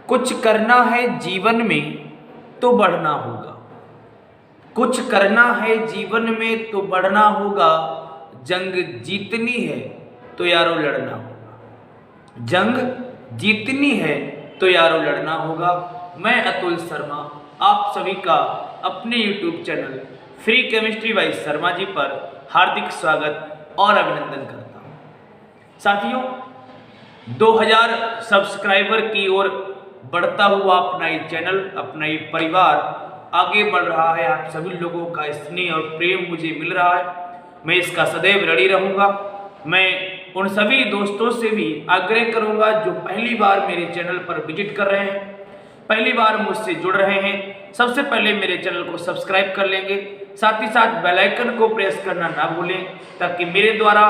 कुछ करना है जीवन में तो बढ़ना होगा। कुछ करना है जीवन में तो बढ़ना होगा। जंग जीतनी है तो यारों लड़ना होगा। जंग जीतनी है तो यारों लड़ना होगा। मैं अतुल शर्मा आप सभी का अपने YouTube channel free chemistry by Sharma ji पर हार्दिक स्वागत और अभिनंदन करता हूँ। साथियों, 2000 सब्सक्राइबर की ओर बढ़ता हुआ अपना ये चैनल, अपना ये परिवार आगे बढ़ रहा है। आप सभी लोगों का स्नेह और प्रेम मुझे मिल रहा है। मैं इसका सदैव ऋणी रहूँगा। मैं उन सभी दोस्तों से भी आग्रह करूँगा जो पहली बार मेरे चैनल पर विजिट कर रहे हैं, पहली बार मुझसे जुड़ रहे हैं, सबसे पहले मेरे चैनल को सब्सक्राइब कर लेंगे। साथ ही साथ बेल आइकन को प्रेस करना ना भूलें ताकि मेरे द्वारा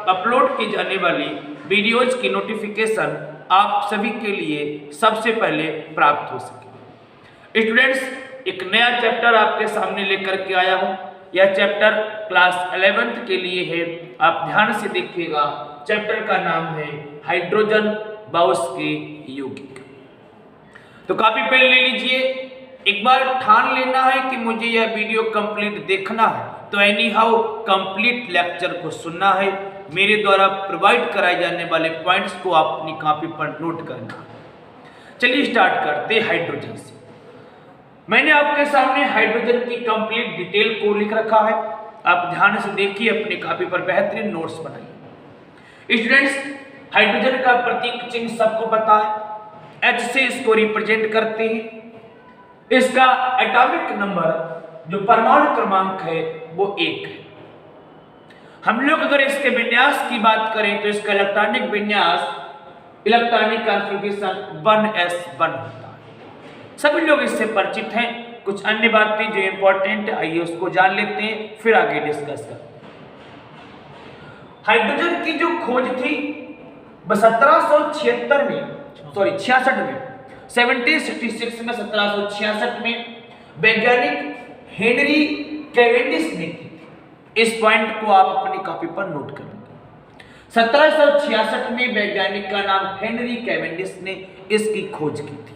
अपलोड की जाने वाली वीडियोज की नोटिफिकेशन आप सभी के लिए सबसे पहले प्राप्त हो सके। स्टूडेंट्स, एक नया चैप्टर आपके सामने लेकर के आया हूँ। यह चैप्टर क्लास 11th के लिए है। आप ध्यान से देखिएगा। चैप्टर का नाम है हाइड्रोजन बाउस के यौगिक। तो कॉपी पेन ले लीजिए। एक बार ठान लेना है कि मुझे यह वीडियो कंप्लीट देखना है, तो एनी हाउ कंप्लीट लेक्चर को सुनना है। मेरे द्वारा प्रोवाइड कराए जाने वाले पॉइंट्स को आप अपनी कॉपी पर नोट करना है। चलिए स्टार्ट करते हैं हाइड्रोजन से। मैंने आपके सामने हाइड्रोजन की कंप्लीट डिटेल को लिख रखा है। आप ध्यान से देखिए, अपनी कॉपी पर बेहतरीन नोट्स बनाइए। स्टूडेंट्स, हाइड्रोजन का प्रतीक चिन्ह सबको पता है। H से इसको रिप्रेजेंट करते हैं। इसका एटॉमिक नंबर, जो परमाणु क्रमांक है, वो 1 है। हम लोग अगर इसके विन्यास की बात करें तो इसका इलेक्ट्रॉनिक विन्यास, इलेक्ट्रॉनिक कॉन्फ़िगरेशन 1s1 होता है। सभी लोग इससे परिचित हैं। कुछ अन्य बातें जो इंपॉर्टेंट है, आइए उसको जान लेते हैं, फिर आगे डिस्कस करते हैं। हाइड्रोजन की जो खोज थी 1766 में, 1766 में 1766 में वैज्ञानिक हेनरी कैवेंडिश ने की। इस पॉइंट को आप अपनी कॉपी पर नोट कर लीजिए। 1766 में वैज्ञानिक का नाम हेनरी कैवेंडिश ने इसकी खोज की थी।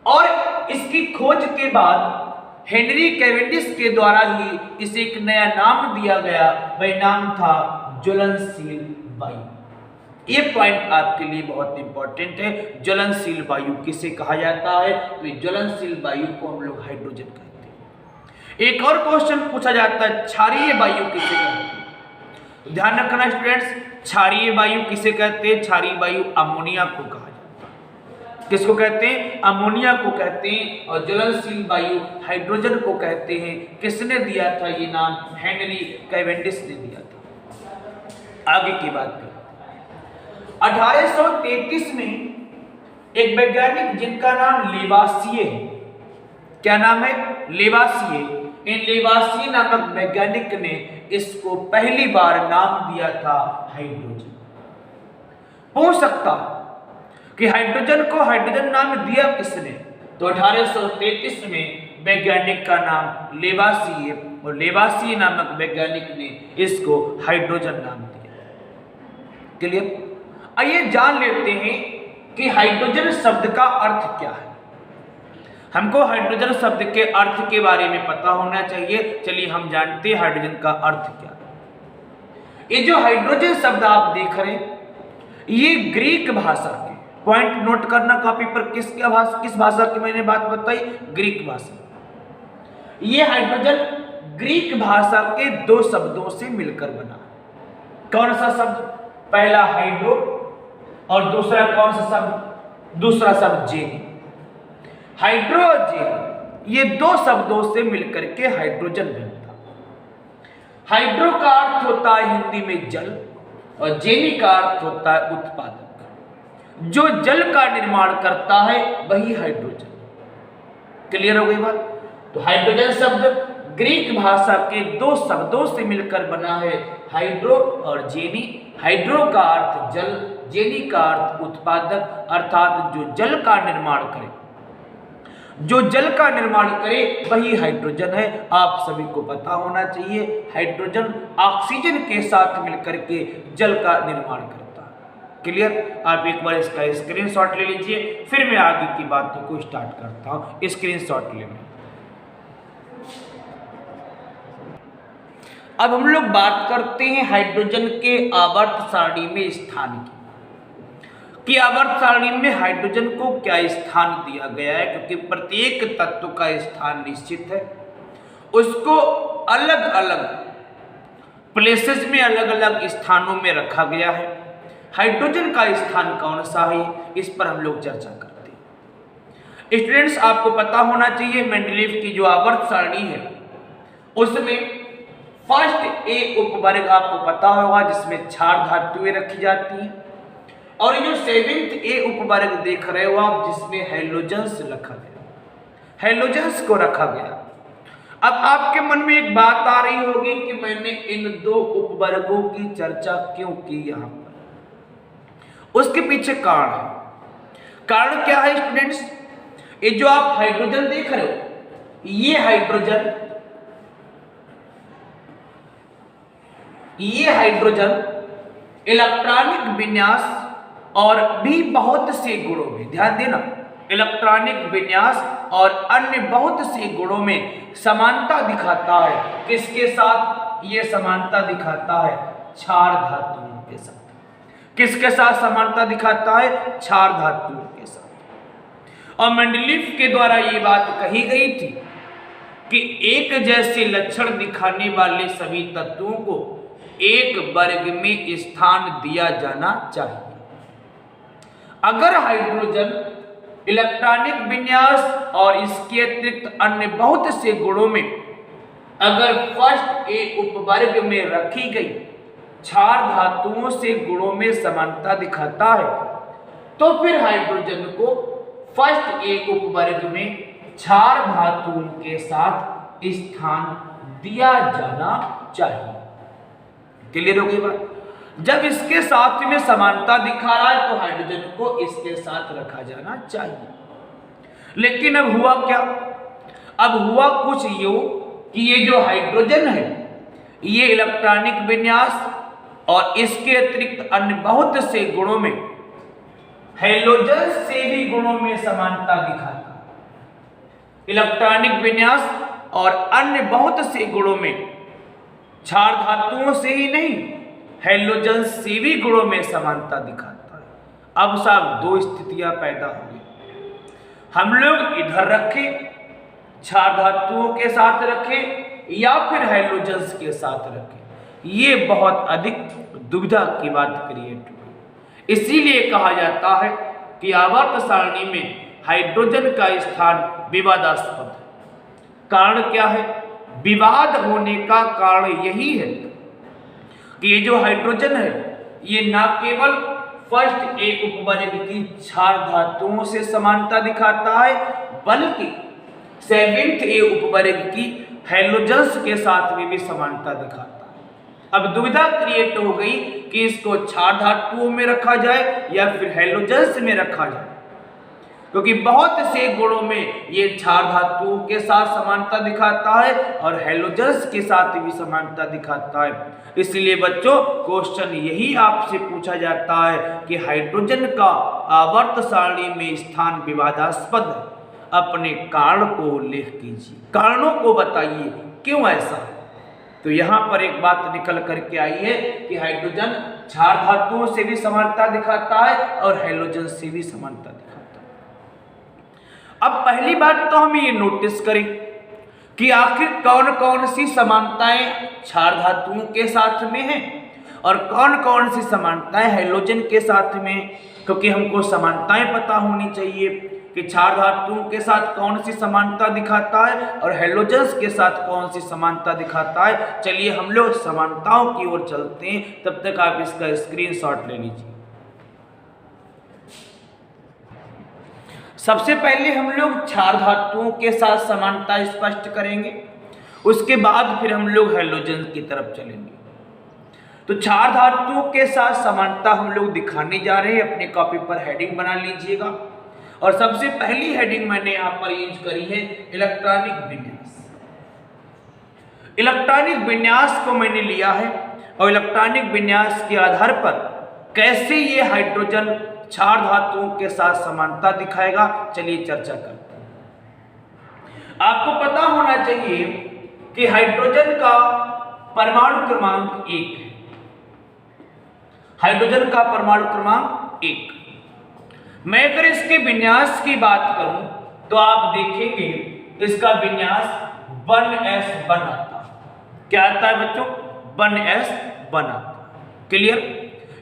और इसकी खोज के बाद हेनरी कैवेंडिश के द्वारा ही इसे एक नया नाम दिया गया। वह नाम था ज्वलनशील वायु। ये पॉइंट आपके लिए बहुत इंपॉर्टेंट है। ज्वलनशील वायु किसे कहा जाता है? तो ज्वलनशील वायु को हम लोग हाइड्रोजन कहते हैं। एक और क्वेश्चन पूछा जाता है, क्षारीय वायु किसे कहते हैं? तो ध्यान रखना स्टूडेंट्स, क्षारीय वायु किसे कहते हैं? क्षारीय वायु अमोनिया को कहा जाता है। किसको कहते हैं? अमोनिया को कहते हैं। और ज्वलनशील वायु हाइड्रोजन को कहते हैं। किसने दिया था ये नाम? हेनरी कैवेंडिश ने दिया था। आगे की बात करें। 1833 में एक वैज्ञानिक जिनका नाम लेवासिये है। क्या नाम है? लेवासिये। इन लेवासिये नामक वैज्ञानिक ने इसको पहली बार नाम दिया था हाइड्रोजन। हो सकता कि हाइड्रोजन को हाइड्रोजन नाम दिया किसने? तो 1833 में वैज्ञानिक का नाम लेवासिये, और लेवासिये नामक वैज्ञानिक ने इसको हाइड्रोजन नाम दिया। क्लियर? आइए जान लेते हैं कि हाइड्रोजन शब्द का अर्थ क्या है। हमको हाइड्रोजन शब्द के अर्थ के बारे में पता होना चाहिए। चलिए हम जानते हैं हाइड्रोजन का अर्थ क्या है। ये जो हाइड्रोजन शब्द आप देख रहे हैं, ये ग्रीक भाषा के, पॉइंट नोट करना कॉपी पर, किस भाषा की मैंने बात बताई? ग्रीक भाषा। ये हाइड्रोजन ग्रीक भाषा के 2 शब्दों से मिलकर बना। कौन सा शब्द? पहला हाइड्रो और दूसरा कौन सा शब्द? दूसरा शब्द जेनी। हाइड्रोजन, ये 2 शब्दों से मिलकर के हाइड्रोजन बनता। हाइड्रो का अर्थ होता है हिंदी में जल, और जेनी का अर्थ होता है उत्पादक। जो जल का निर्माण करता है वही हाइड्रोजन। क्लियर हो गई बात? तो हाइड्रोजन शब्द ग्रीक भाषा के 2 शब्दों से मिलकर बना है, हाइड्रो और जेनी। हाइड्रो का अर्थ जल, जेनी का अर्थ उत्पादक, अर्थात जो जल का निर्माण करे। जो जल का निर्माण करे वही हाइड्रोजन है। आप सभी को पता होना चाहिए, हाइड्रोजन ऑक्सीजन के साथ मिलकर के जल का निर्माण करता है। क्लियर? आप एक बार इसका स्क्रीनशॉट ले लीजिए, फिर मैं आगे की बातों को स्टार्ट करता हूं। स्क्रीनशॉट लेने अब हम लोग बात करते हैं हाइड्रोजन के आवर्त सारणी में स्थान की, कि आवर्त सारणी में हाइड्रोजन को क्या स्थान दिया गया है, क्योंकि प्रत्येक तत्व का स्थान निश्चित है, उसको अलग अलग प्लेसेस में अलग अलग स्थानों में रखा गया है। हाइड्रोजन का स्थान कौन सा है, इस पर हम लोग चर्चा करते हैं। स्टूडेंट्स, आपको पता होना चाहिए मेंडलीव की जो आवर्त सारणी है उसमें फर्स्ट ए उपवर्ग आपको पता होगा जिसमें क्षार धातुएं रखी जाती हैं, और जो सेवेंथ ए उपवर्ग देख रहे हो आप जिसमें हैलोजेंस रखा गया, हैलोजेंस को रखा गया। अब आपके मन में एक बात आ रही होगी कि मैंने इन दो उपवर्गों की चर्चा क्यों की यहां पर, उसके पीछे कारण है। कारण क्या है स्टूडेंट्स? ये जो आप हाइड्रोजन देख रहे हो, ये हाइड्रोजन इलेक्ट्रॉनिक विन्यास और भी बहुत से गुणों में, ध्यान देना, इलेक्ट्रॉनिक विन्यास और अन्य बहुत से गुणों में समानता दिखाता है। किसके साथ ये समानता दिखाता है? क्षार धातुओं के साथ। किसके साथ समानता दिखाता है? क्षार धातुओं के साथ। और मेंडलीव के द्वारा ये बात कही गई थी कि एक जैसे लक्षण दिखाने वाले सभी तत्वों को एक वर्ग में स्थान दिया जाना चाहिए। अगर हाइड्रोजन इलेक्ट्रॉनिक विन्यास और इसके अतिरिक्त अन्य बहुत से गुणों में अगर फर्स्ट ए उपवर्ग में रखी गई क्षार धातुओं से गुणों में समानता दिखाता है, तो फिर हाइड्रोजन को फर्स्ट ए उपवर्ग में क्षार धातुओं के साथ स्थान दिया जाना चाहिए। क्लियर हो गई बात? जब इसके साथ में समानता दिखा रहा है तो हाइड्रोजन को इसके साथ रखा जाना चाहिए। लेकिन अब हुआ क्या? अब हुआ कुछ यूं कि ये जो हाइड्रोजन है ये इलेक्ट्रॉनिक विन्यास और इसके अतिरिक्त अन्य बहुत से गुणों में हैलोजन से भी गुणों में समानता दिखाता है। इलेक्ट्रॉनिक विन्यास और अन्य बहुत से गुणों में क्षार धातुओं से ही नहीं हैलोजन से भी गुणों में समानता दिखाता है। अब साहब दो स्थितियां पैदा हो गई, हम लोग इधर रखें क्षार धातुओं के साथ रखें या फिर हैलोजन्स के साथ रखें, ये बहुत अधिक दुविधा की बात क्रिएट हुई। इसीलिए कहा जाता है कि आवर्त सारणी में हाइड्रोजन का स्थान विवादास्पद है। कारण क्या है? विवाद होने का कारण यही है कि ये जो हाइड्रोजन है ये ना केवल फर्स्ट ए उपवर्ग की क्षार धातुओं से समानता दिखाता है बल्कि सेवेंथ ए उपवर्ग की हैलोजन्स के साथ में भी समानता दिखाता है। अब दुविधा क्रिएट हो गई कि इसको क्षार धातुओं में रखा जाए या फिर हैलोजन्स में रखा जाए, क्योंकि बहुत से गुणों में ये क्षार धातुओं के साथ समानता दिखाता है और हैलोजन्स के साथ भी समानता दिखाता है। इसलिए बच्चों क्वेश्चन यही आपसे पूछा जाता है कि हाइड्रोजन का आवर्त सारणी में स्थान विवादास्पद है, अपने कारण को उल्लेख कीजिए, कारणों को बताइए क्यों ऐसा है। तो यहाँ पर एक बात निकल करके आई है कि हाइड्रोजन क्षार धातुओं से भी समानता दिखाता है और हैलोजन से भी समानता दिखाता है। अब पहली बात तो हम ये नोटिस करें कि आखिर कौन कौन सी समानताएं क्षार धातुओं के साथ में हैं और कौन कौन सी समानताएं हैलोजन के साथ में, क्योंकि हमको समानताएं पता होनी चाहिए कि क्षार धातुओं के साथ कौन सी समानता दिखाता है और हैलोजन्स के साथ कौन सी समानता दिखाता है। चलिए हम लोग समानताओं की ओर चलते हैं, तब तक आप इसका स्क्रीनशॉट ले लीजिए। सबसे पहले हम लोग क्षार धातुओं के साथ समानता स्पष्ट करेंगे, उसके बाद फिर हम लोग हैलोजन की तरफ चलेंगे। तो क्षार धातुओं के साथ समानता हम लोग दिखाने जा रहे हैं, अपने कॉपी पर हेडिंग बना लीजिएगा। और सबसे पहली हेडिंग मैंने यहां पर यूज करी है इलेक्ट्रॉनिक विन्यास। इलेक्ट्रॉनिक विन्यास को मैंने लिया है और इलेक्ट्रॉनिक विन्यास के आधार पर कैसे ये हाइड्रोजन क्षार धातुओं के साथ समानता दिखाएगा, चलिए चर्चा करते हैं। आपको पता होना चाहिए कि हाइड्रोजन का परमाणु क्रमांक 1 है। हाइड्रोजन का परमाणु क्रमांक 1। मैं अगर इसके विन्यास की बात करूं तो आप देखेंगे इसका विन्यास 1s बनाता। क्या आता है बच्चों? 1s बनाता। क्लियर?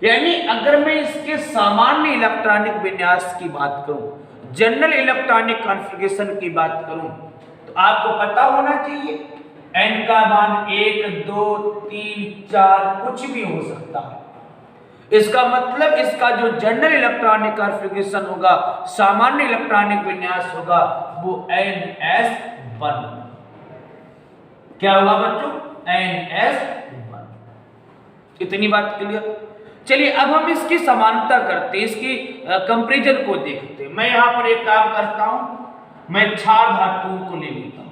यानी अगर मैं इसके सामान्य इलेक्ट्रॉनिक विन्यास की बात करूं, जनरल इलेक्ट्रॉनिक कॉन्फ़िगरेशन की बात करूं, तो आपको पता होना चाहिए n का मान 1, 2, 3, 4 कुछ भी हो सकता है। इसका मतलब इसका जो जनरल इलेक्ट्रॉनिक कॉन्फ़िगरेशन होगा, सामान्य इलेक्ट्रॉनिक विन्यास होगा, वो ns1। क्या होगा बच्चों? ns1। इतनी बात क्लियर? चलिए अब हम इसकी समानता करते हैं, इसकी कंपैरिजन को देखते हैं। मैं यहां पर एक काम करता हूं, मैं क्षार धातुओं को ले लेता हूं।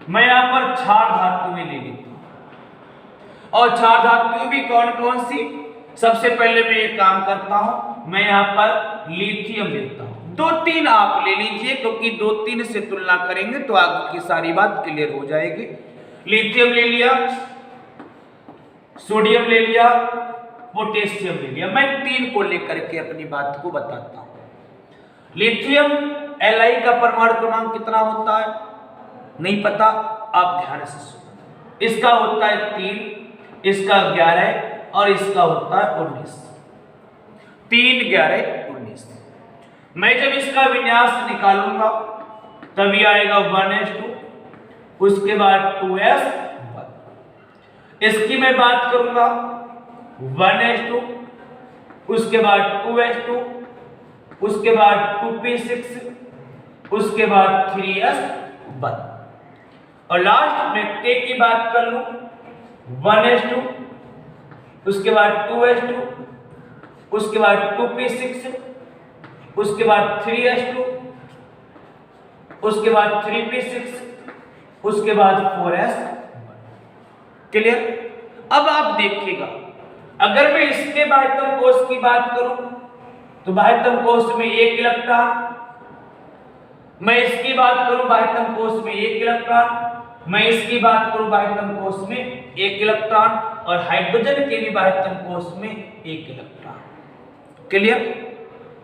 मैं यहां पर क्षार धातुएं ले लेता हूं। और क्षार धातुएं भी कौन कौन सी? सबसे पहले मैं एक काम करता हूं, मैं यहां पर लिथियम लेता हूं। 2-3 आप ले लीजिए, क्योंकि 2-3 से तुलना करेंगे तो आगे की सारी बात क्लियर हो जाएगी। लिथियम ले लिया, सोडियम ले लिया, पोटेशियम ले लिया। मैं 3 को लेकर के अपनी बात को बताता हूं। लिथियम Li का परमाणु क्रमांक कितना होता है? नहीं पता? आप ध्यान से सुनो। इसका होता है 3, इसका 11 और इसका होता है 19। 3, 11, 19। मैं जब इसका विन्यास निकालूंगा तभी आएगा 1s2, उसके बाद 2s1। इसकी मैं बात करूंगा 1s2, उसके बाद 2s2, उसके बाद 2p6, उसके बाद 3s1 और लास्ट में K की बात कर लूं 1s2, उसके बाद 2s2, उसके बाद 2p6, उसके बाद 3s2, उसके बाद 3p6, उसके बाद 4s1। क्लियर? अब आप देखिएगा, अगर मैं इसके बाह्यतम कोश की बात करूं तो बाह्यतम कोश में 1 इलेक्ट्रॉन, मैं इसकी बात करूं बाह्यतम कोश में 1 इलेक्ट्रॉन, मैं इसकी बात करूं बाह्यतम कोश में 1 इलेक्ट्रॉन और हाइड्रोजन के भी बाह्यतम कोश में 1 इलेक्ट्रॉन। क्लियर?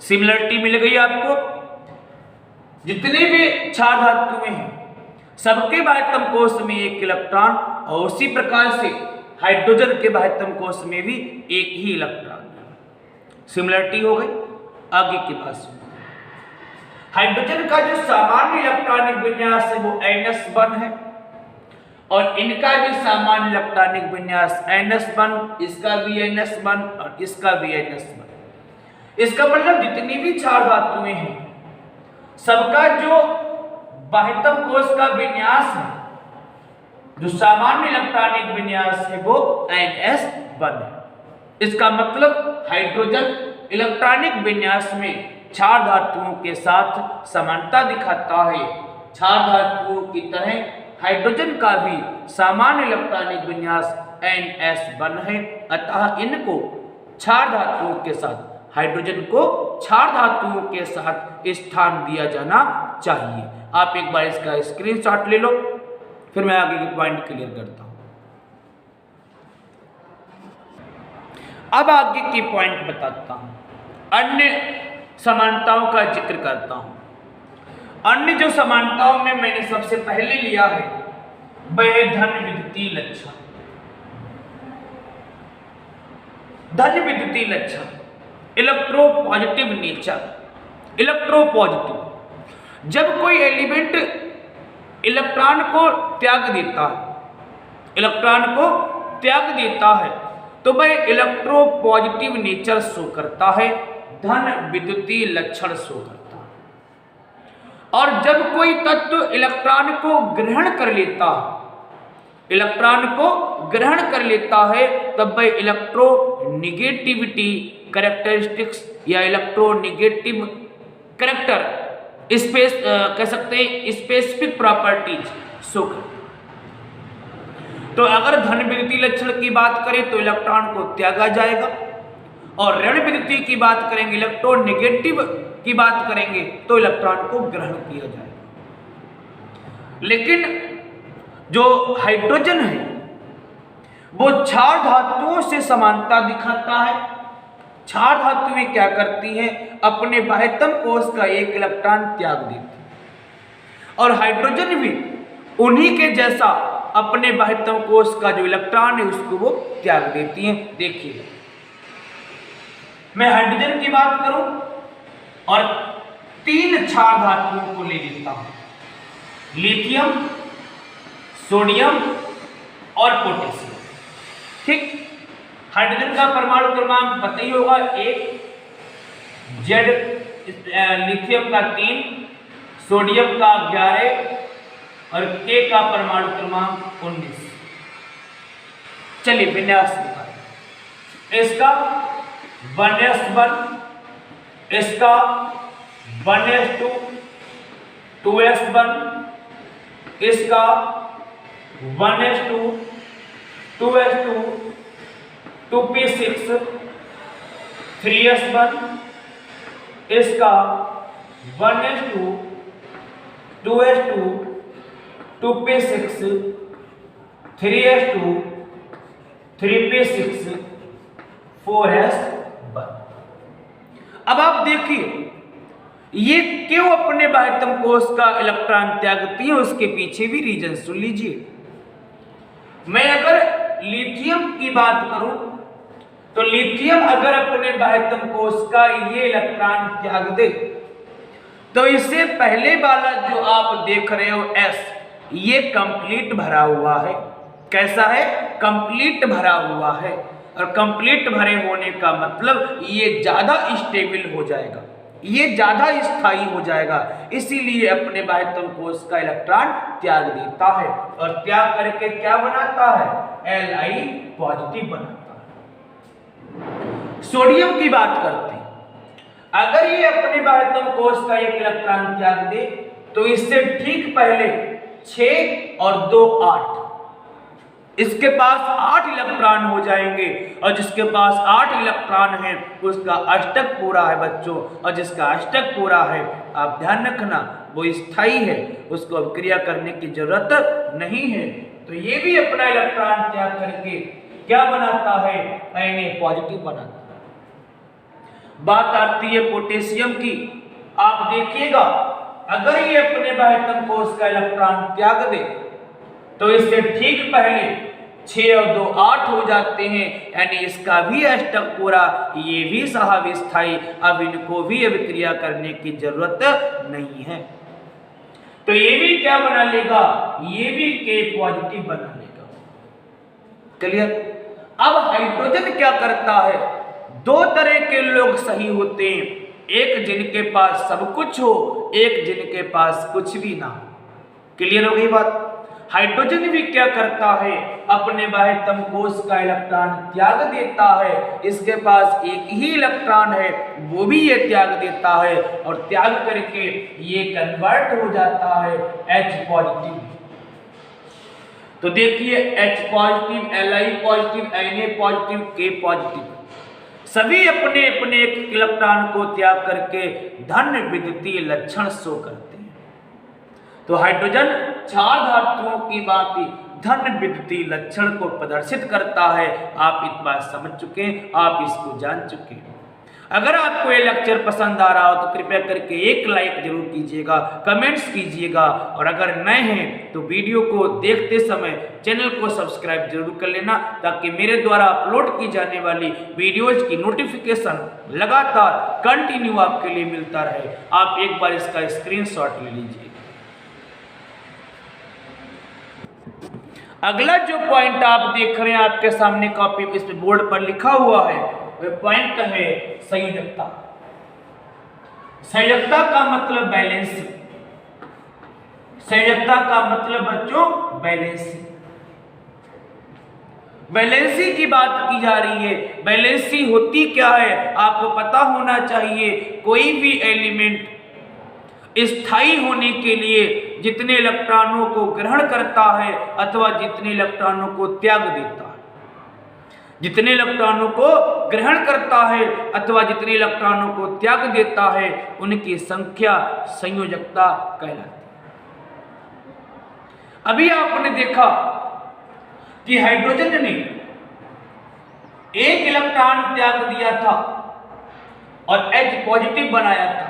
सिमिलरिटी मिल गई आपको? जितने भी क्षार धातुएं हैं सबके बाह्यतम कोश में 1 इलेक्ट्रॉन और उसी प्रकार से हाइड्रोजन के बाह्यतम कोश में भी 1 ही इलेक्ट्रॉन। सिमिलरिटी हो गई। आगे की बात सुनो। हाइड्रोजन का जो सामान्य इलेक्ट्रॉनिक विन्यास है वो ns1 है और इनका भी सामान्य इलेक्ट्रॉनिक विन्यास ns1, इसका भी ns1 और इसका भी ns1। इसका मतलब जितनी भी क्षार धातुएं हैं सबका जो बाह्यतम कोश का विन्यास है, जो सामान्य इलेक्ट्रॉनिक विन्यास है वो ns1 है। इसका मतलब हाइड्रोजन इलेक्ट्रॉनिक विन्यास में क्षार धातुओं के साथ समानता दिखाता है। क्षार धातुओं की तरह हाइड्रोजन का भी सामान्य इलेक्ट्रॉनिक विन्यास ns1 है। अतः इनको क्षार धातुओं के साथ, हाइड्रोजन को क्षार धातुओं के साथ स्थान दिया जाना चाहिए। आप एक बार इसका स्क्रीनशॉट ले लो, फिर मैं आगे के पॉइंट क्लियर करता हूं। अब आगे की पॉइंट बताता हूं, अन्य समानताओं का जिक्र करता हूं। अन्य जो समानताओं में मैंने सबसे पहले लिया है वह धन विद्युतीय लक्षण। धन विद्युतीय लक्षण, इलेक्ट्रोपॉजिटिव नेचर। इलेक्ट्रोपॉजिटिव, जब कोई एलिमेंट इलेक्ट्रॉन को त्याग देता है, इलेक्ट्रॉन को त्याग देता है तो वह इलेक्ट्रोपॉजिटिव नेचर शो करता है, धन विद्युतीय लक्षण शो करता है। और जब कोई तत्व इलेक्ट्रॉन को ग्रहण कर लेता है, इलेक्ट्रॉन को ग्रहण कर लेता है तब वह इलेक्ट्रोनिगेटिविटी कैरेक्टरिस्टिक्स या इलेक्ट्रोनिगेटिव कैरेक्टर कह सकते हैं स्पेसिफिक प्रॉपर्टीज शो करता है। तो अगर धन विद्युतीय लक्षण की बात करें तो इलेक्ट्रॉन को त्यागा जाएगा और ऋण विद्युतीय की बात करेंगे, इलेक्ट्रोनेगेटिव की बात करेंगे, तो इलेक्ट्रॉन को ग्रहण किया जाएगा। लेकिन जो हाइड्रोजन है वो क्षार धातुओं से समानता दिखाता है। क्षार धातुएं क्या करती हैं? अपने बाह्यतम कोश का एक इलेक्ट्रॉन त्याग देती है, और हाइड्रोजन भी उन्हीं के जैसा अपने बाह्यतम कोश का जो इलेक्ट्रॉन है उसको वो त्याग देती हैं। देखिए, मैं हाइड्रोजन की बात करूं और 3 क्षार धातुओं को ले लेता हूं, लिथियम, सोडियम और पोटेशियम। ठीक, हाइड्रोजन का परमाणु क्रमांक पता ही होगा, 1, जेड, लिथियम का 3, सोडियम का 11 और के का परमाणु क्रमांक 19। चलिए विन्यास दिखाएं। इसका 1s1, इसका 1s2, 2s1, इसका 1s2, 2s2, 2p6, 3s1, इसका 1s2, 2s2, 2p6, 3s2, 3p6, 4s1। अब आप देखिए ये क्यों अपने बाह्यतम कोश का इलेक्ट्रॉन त्यागती है, उसके पीछे भी रीजन सुन लीजिए। मैं अगर लिथियम की बात करूं तो लिथियम अगर अपने बाह्यतम कोश का ये इलेक्ट्रॉन त्याग दे तो इससे पहले वाला जो आप देख रहे हो S, ये कंप्लीट भरा हुआ है। कैसा है? कंप्लीट भरा हुआ है। और कंप्लीट भरे होने का मतलब ये ज्यादा स्टेबल हो जाएगा, ये ज्यादा स्थायी हो जाएगा, इसीलिए अपने बाह्यतम कोश का इलेक्ट्रॉन त्याग देता है। और त्याग करके क्या बनाता है? Li पॉजिटिव बनाता है। सोडियम की बात करते हैं, अगर ये अपने बाह्यतम कोश का एक इलेक्ट्रॉन त्याग दे तो इससे ठीक पहले 6 और 2 8, इसके पास 8 इलेक्ट्रॉन हो जाएंगे, और जिसके पास 8 इलेक्ट्रॉन है उसका अष्टक पूरा है बच्चों, और जिसका अष्टक पूरा है आप ध्यान रखना वो स्थायी है, उसको अभिक्रिया करने की जरूरत नहीं है। तो ये भी अपना इलेक्ट्रॉन त्याग करके क्या बनाता है? Na पॉजिटिव बनाता है। बात आती है पोटेशियम की। आप देखिएगा अगर ये अपने बाह्यतम कोश का इलेक्ट्रॉन त्याग दे तो इससे ठीक पहले 6 और 2 8 हो जाते हैं, यानी इसका भी अष्टक पूरा, ये भी सहाविस्थाई, अब इनको भी अभिक्रिया करने की जरूरत नहीं है। तो ये भी क्या बना लेगा? ये भी के पॉजिटिव बना लेगा। क्लियर? अब हाइड्रोजन क्या करता है? 2 तरह के लोग सही होते हैं, एक जिनके पास सब कुछ हो, एक जिनके पास कुछ भी ना हो। क्लियर हो गई बात? हाइड्रोजन भी क्या करता है? अपने बाह्यतम कोश का इलेक्ट्रॉन त्याग देता है, इसके पास एक ही इलेक्ट्रॉन है वो भी ये त्याग देता है, और त्याग करके ये कन्वर्ट हो जाता है H पॉजिटिव। तो देखिए H positive, Li positive, Na positive, K positive, सभी अपने अपने एक इलेक्ट्रॉन को त्याग करके धन विद्युतीय लक्षण शो करते हैं। तो हाइड्रोजन क्षार धातुओं की बात धन विद्युतीय लक्षण को प्रदर्शित करता है। आप इस बात समझ चुके हैं, आप इसको जान चुके हैं। अगर आपको ये लेक्चर पसंद आ रहा हो तो कृपया करके एक लाइक जरूर कीजिएगा, कमेंट्स कीजिएगा, और अगर नए हैं तो वीडियो को देखते समय चैनल को सब्सक्राइब जरूर कर लेना, ताकि मेरे द्वारा अपलोड की जाने वाली वीडियोज की नोटिफिकेशन लगातार कंटिन्यू आपके लिए मिलता रहे। आप एक बार इसका स्क्रीनशॉट ले लीजिए। अगला जो पॉइंट आप देख रहे हैं आपके सामने कॉपी इस पे बोर्ड पर लिखा हुआ है, वह पॉइंट है संयोजकता। संयोजकता का मतलब बैलेंसिंग। संयोजकता का मतलब बच्चों बैलेंसिंग। बैलेंसी की बात की जा रही है। बैलेंसी होती क्या है आपको पता होना चाहिए। कोई भी एलिमेंट स्थायी होने के लिए जितने इलेक्ट्रॉनों को ग्रहण करता है अथवा जितने इलेक्ट्रॉनों को त्याग देता है, जितने इलेक्ट्रॉनों को ग्रहण करता है अथवा जितने इलेक्ट्रॉनों को त्याग देता है उनकी संख्या संयोजकता कहलाती है। अभी आपने देखा कि हाइड्रोजन ने एक इलेक्ट्रॉन त्याग दिया था और H पॉजिटिव बनाया था,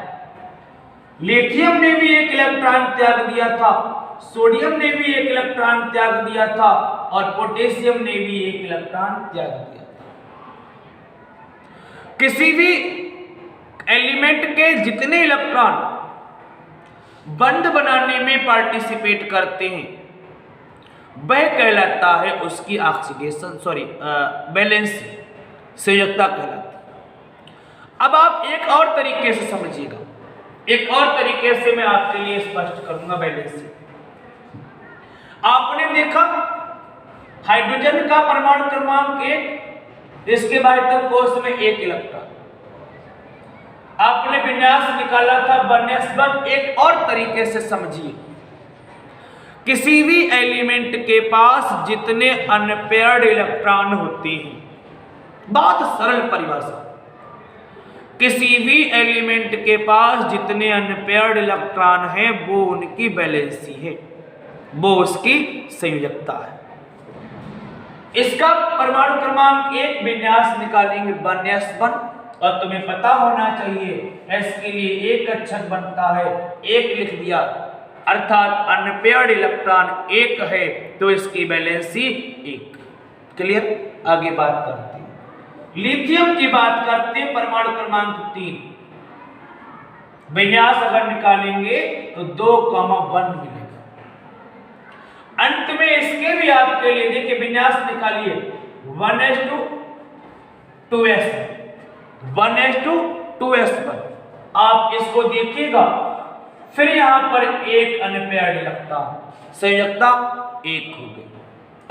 लिथियम ने भी एक इलेक्ट्रॉन त्याग दिया था, सोडियम ने भी एक इलेक्ट्रॉन त्याग दिया था और पोटेशियम ने भी एक इलेक्ट्रॉन त्याग दिया था। किसी भी एलिमेंट के जितने इलेक्ट्रॉन बंध बनाने में पार्टिसिपेट करते हैं वह कहलाता है उसकी ऑक्सीडेशन बैलेंस संयोजकता कहलाती है। अब आप एक और तरीके से समझिएगा, एक और तरीके से मैं आपके लिए स्पष्ट करूंगा बैलेंस से। आपने देखा हाइड्रोजन का परमाणु क्रमांक 1, इसके बाह्यतम कोश में 1 इलेक्ट्रॉन। आपने विन्यास निकाला था बनस्पत। एक और तरीके से समझिए, किसी भी एलिमेंट के पास जितने अनपेयर्ड इलेक्ट्रॉन होते हैं, बहुत सरल परिभाषा, किसी भी एलिमेंट के पास जितने अनपेयर्ड इलेक्ट्रॉन हैं वो उनकी बैलेंसी है, वो उसकी संयोजकता है। इसका परमाणु क्रमांक 1 विन्यास निकालेंगे 1s1 और तुम्हें पता होना चाहिए s के लिए 1 अक्षर बनता है, 1 लिख दिया अर्थात अनपेयर्ड इलेक्ट्रॉन 1 है तो इसकी बैलेंसी 1। क्लियर? आगे बात करते हैं। लिथियम की बात करते हैं, परमाणु क्रमांक 3 विन्यास अगर निकालेंगे तो 2,1 मिलेगा। अंत में इसके भी आपके लिए देखिए विन्यास निकालिए 1s2 2s1 1s2 2s1। आप इसको देखिएगा, फिर यहां पर एक अनपेयर्ड इलेक्ट्रॉन, संयोजकता 1 हो गई।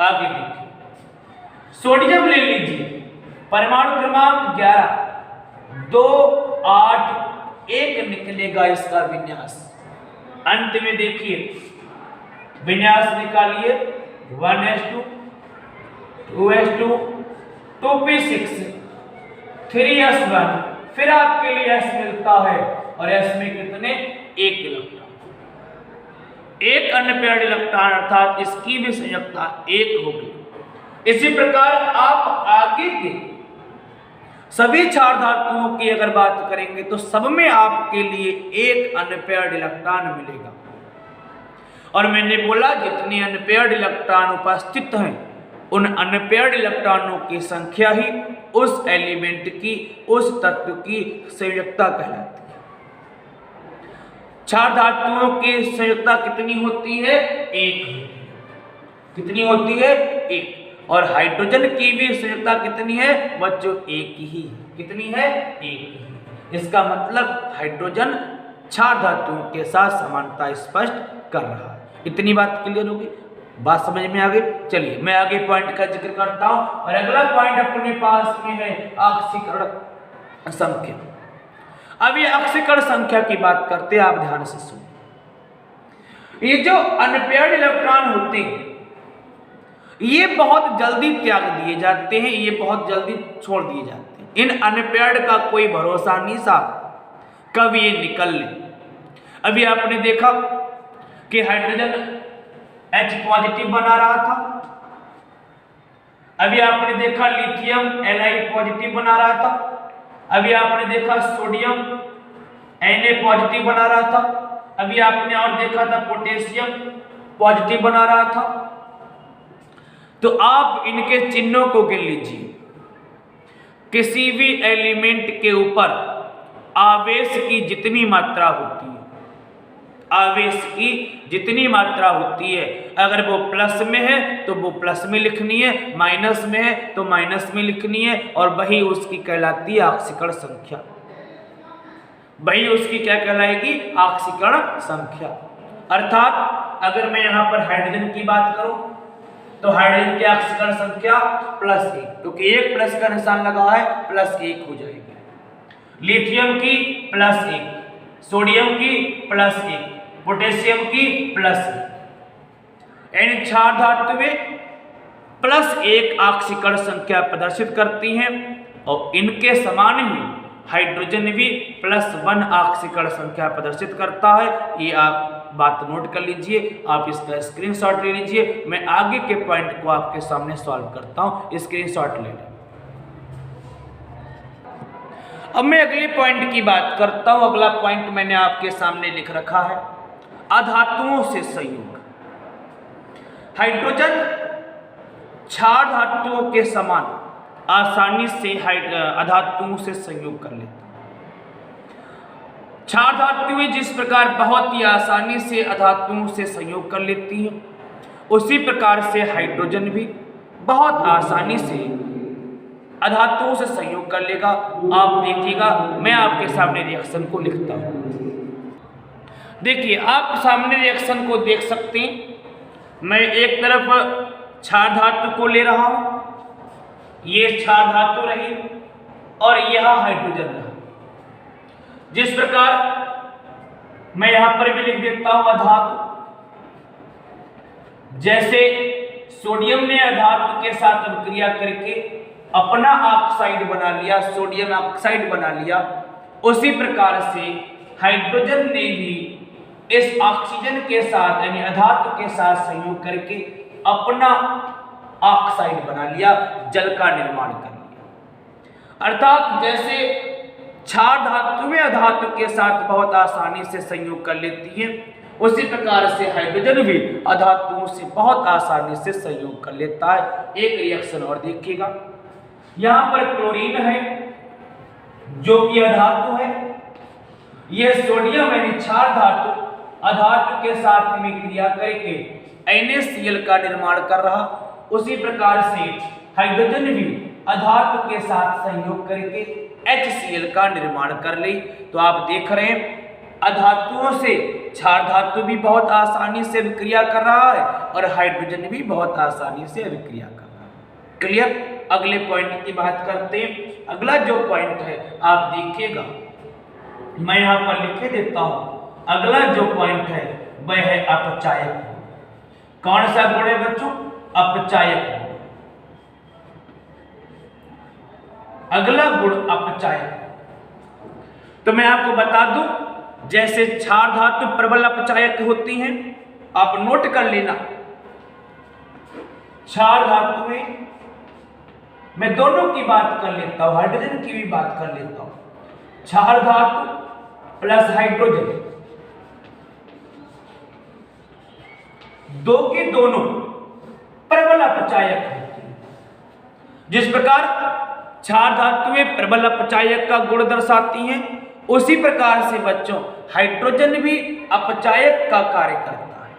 आगे देखिए सोडियम ले लीजिए, परमाणु क्रमांक 11 2 8 1 निकलेगा इसका विन्यास। अंत में देखिए विन्यास निकालिए 1s2 2s2 2p6 3s1, फिर आपके लिए s मिलता है और s में कितने 1 इलेक्ट्रॉन, 1 अनपेयर्ड इलेक्ट्रॉन अर्थात इसकी भी संयोजकता 1 होगी। इसी प्रकार आप आगे के सभी 4 धातुओं की अगर बात करेंगे तो सब में आपके लिए 1 अनपेयर्ड इलेक्ट्रॉन मिलेगा। और मैंने बोला जितने अनपेयर्ड इलेक्ट्रॉन उपस्थित हैं उन अनपेयर्ड इलेक्ट्रॉनों की संख्या ही उस एलिमेंट की, उस तत्व की संयोजकता कहलाती है। 4 धातुओं की संयोजकता कितनी होती है? 1। कितनी होती है? 1। और हाइड्रोजन की भी संयोजकता कितनी है बच्चों? 1 ही। कितनी है? 1 ही। इसका मतलब हाइड्रोजन 4 धातुओं के साथ समानता स्पष्ट कर रहा है। इतनी बात क्लियर होगी? बात समझ में आ गई? चलिए मैं आगे पॉइंट का जिक्र करता हूं और अगला पॉइंट अपने पास में है ऑक्सीकरण संख्या। अब ये ऑक्सीकरण संख्या की बात करते हैं, आप ध्यान से सुनिए। ये जो अनपेयर्ड इलेक्ट्रॉन होते हैं ये बहुत जल्दी त्याग दिए जाते हैं, ये बहुत जल्दी छोड़ दिए जाते हैं। इन अनपेयर्ड का कोई भरोसा नहीं साहब, कब ये निकल ले। अभी आपने देखा कि हाइड्रोजन H पॉजिटिव बना रहा था, अभी आपने देखा लिथियम Li पॉजिटिव बना रहा था, अभी आपने देखा सोडियम Na पॉजिटिव बना रहा था, अभी आपने और देखा था पोटेशियम पॉजिटिव बना रहा था। तो आप इनके चिन्हों को गिन लीजिए। किसी भी एलिमेंट के ऊपर आवेश की जितनी मात्रा होती है, आवेश की जितनी मात्रा होती है, अगर वो प्लस में है तो वो प्लस में लिखनी है, माइनस में है तो माइनस में लिखनी है, और वही उसकी कहलाती है ऑक्सीकरण संख्या। वही उसकी क्या कहलाएगी? ऑक्सीकरण संख्या। अर्थात अगर मैं यहां पर हाइड्रोजन की बात करूं तो हाइड्रोजन की ऑक्सीकरण संख्या +1, क्योंकि 1 प्लस का निशान लगा है +1 हो जाएगी। लिथियम की +1, सोडियम की +1, पोटेशियम की +1। इन 4 धातु में +1 ऑक्सीकरण संख्या प्रदर्शित करती हैं और इनके समान ही हाइड्रोजन भी +1 ऑक्सीकरण संख्या प्रदर्शित करता है। ये आप बात नोट कर लीजिए, आप इसका स्क्रीनशॉट ले लीजिए। मैं आगे के पॉइंट को आपके सामने सॉल्व करता हूं, स्क्रीनशॉट ले लें। अब मैं अगले पॉइंट की बात करता हूं। अगला पॉइंट मैंने आपके सामने लिख रखा है, अधातुओं से संयोग। हाइड्रोजन क्षार धातुओं के समान आसानी से अधातुओं से संयोग कर लेता है। क्षार धातुएं जिस प्रकार बहुत ही आसानी से अधातुओं से संयोग कर लेती हैं, उसी प्रकार से हाइड्रोजन भी बहुत आसानी से अधातुओं से संयोग कर लेगा। आप देखिएगा, मैं आपके सामने रिएक्शन को लिखता हूं। देखिए, आप सामने रिएक्शन को देख सकते हैं। मैं एक तरफ क्षार धातु को ले रहा हूं, ये क्षार धातु रही और यह हाइड्रोजन रहा। जिस प्रकार मैं यहां पर भी लिख देता हूं अधातु, जैसे सोडियम ने अधातु के साथ अभिक्रिया करके अपना ऑक्साइड बना लिया, सोडियम ऑक्साइड बना लिया, उसी प्रकार से हाइड्रोजन ने भी इस ऑक्सीजन के साथ यानी अधातु के साथ संयोग करके अपना ऑक्साइड बना लिया, जल का निर्माण कर लिया। अर्थात जैसे क्षार धातुएं अधातु के साथ बहुत आसानी से संयोग कर लेती हैं, उसी प्रकार से हाइड्रोजन भी अधातुओं से बहुत आसानी से संयोग कर लेता है। एक रिएक्शन और देखिएगा, यहां पर क्लोरीन है जो कि अधातु है, यह सोडियम यानी क्षार धातु अधातु के साथ में क्रिया करके NaCl का निर्माण कर रहा। उसी प्रकार से हाइड्रोजन भी अधातु के साथ संयोग करके HCl का निर्माण कर ले। तो आप देख रहे हैं, अधातुओं से क्षार धातु भी बहुत आसानी से अभिक्रिया कर रहा है और हाइड्रोजन भी बहुत आसानी से अभिक्रिया कर रहा है। क्लियर? अगले पॉइंट की बात करते हैं। अगला जो पॉइंट है आप देखिएगा, मैं यहां पर लिखे देता हूं। अगला जो पॉइंट है वह है अपचायक। कौन सा गुण है बच्चों? अपचायक। अगला गुण अपचायक। तो मैं आपको बता दूं, जैसे क्षार धातु प्रबल अपचायक होती हैं, आप नोट कर लेना। क्षार धातुएं, मैं दोनों की बात कर लेता हूं, हाइड्रोजन की भी बात कर लेता हूं। क्षार धातु प्लस हाइड्रोजन, दो की दोनों प्रबल अपचायक होती हैं। जिस प्रकार क्षार धातुएं प्रबल अपचायक का गुण दर्शाती हैं, उसी प्रकार से बच्चों हाइड्रोजन भी अपचायक का कार्य करता है।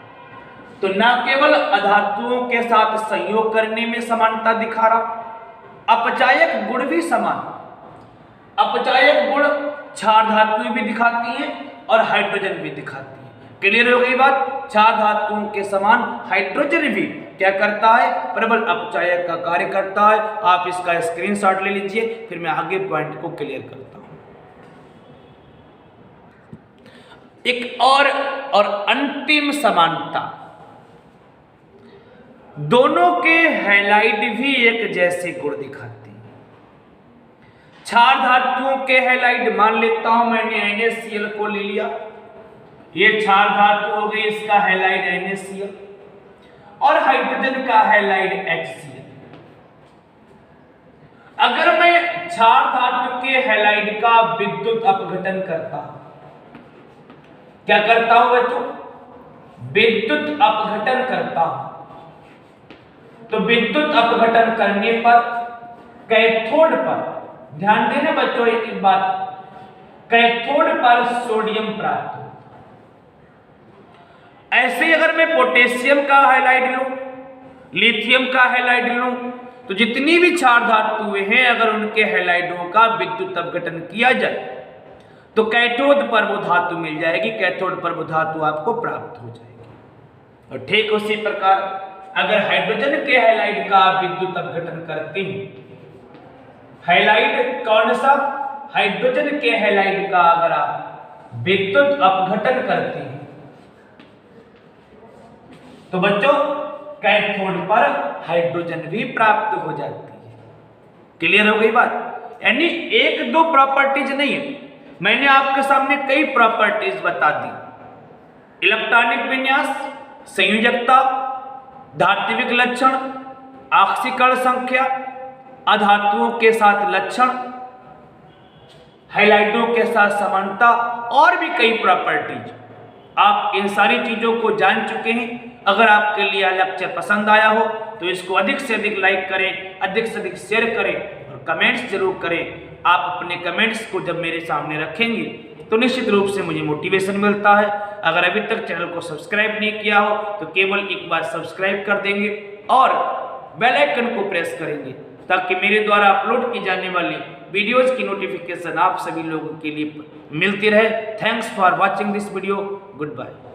तो न केवल अधातुओं के साथ संयोग करने में समानता दिखा रहा, अपचायक गुण भी समान। अपचायक गुण क्षार धातुएं भी दिखाती हैं और हाइड्रोजन भी दिखाती है। क्लियर हो गई बात? क्षार धातुओं के समान हाइड्रोजन भी क्या करता है? प्रबल अपचायक का कार्य करता है। आप इसका स्क्रीनशॉट ले लीजिए, फिर मैं आगे पॉइंट को क्लियर करता हूं। एक और अंतिम समानता, दोनों के हैलाइड भी एक जैसे गुण दिखाते हैं। क्षार धातुओं के हैलाइड मान लेता हूं, मैंने NaCl को ले लिया, ये क्षार धातु हो गई, इसका हैलाइड NaCl और हाइड्रोजन का हैलाइड HCl। अगर मैं क्षार धातु के हैलाइड का विद्युत अपघटन करता हूं, क्या करता हूं बच्चों? विद्युत अपघटन करता हूं। तो विद्युत अपघटन करने पर कैथोड पर, ध्यान देना बच्चों एक बात, कैथोड पर सोडियम प्राप्त हो। ऐसे अगर मैं पोटेशियम का हैलाइड लूं, लिथियम का हैलाइड लूं, तो जितनी भी क्षार धातुएं हैं अगर उनके हैलाइडों का विद्युत अपघटन किया जाए तो कैथोड पर वो धातु मिल जाएगी, कैथोड पर वो धातु आपको प्राप्त हो जाएगी। और ठीक उसी प्रकार अगर हाइड्रोजन के हैलाइड का आप विद्युत अपघटन करते हैं, हैलाइड कौन सा? हाइड्रोजन के हैलाइड का अगर आप विद्युत अपघटन करते हैं तो बच्चों कैथोड पर हाइड्रोजन भी प्राप्त हो जाती है। क्लियर हो गई बात? यानी एक दो प्रॉपर्टीज नहीं है, मैंने आपके सामने कई प्रॉपर्टीज बता दी। इलेक्ट्रॉनिक विन्यास, संयोजकता, धात्विक लक्षण, ऑक्सीकरण संख्या, अधातुओं के साथ लक्षण, हैलाइडों के साथ समानता और भी कई प्रॉपर्टीज। आप इन सारी चीजों को जान चुके हैं। अगर आपके लिए यह लेक्चर पसंद आया हो तो इसको अधिक से अधिक लाइक करें, अधिक से अधिक शेयर करें और कमेंट्स जरूर करें। आप अपने कमेंट्स को जब मेरे सामने रखेंगे तो निश्चित रूप से मुझे मोटिवेशन मिलता है। अगर अभी तक चैनल को सब्सक्राइब नहीं किया हो तो केवल एक बार सब्सक्राइब कर देंगे और बेल आइकन को प्रेस करेंगे ताकि मेरे द्वारा अपलोड की जाने वाली वीडियोज की नोटिफिकेशन आप सभी लोगों के लिए मिलती रहे। Thanks for watching this video. Good bye.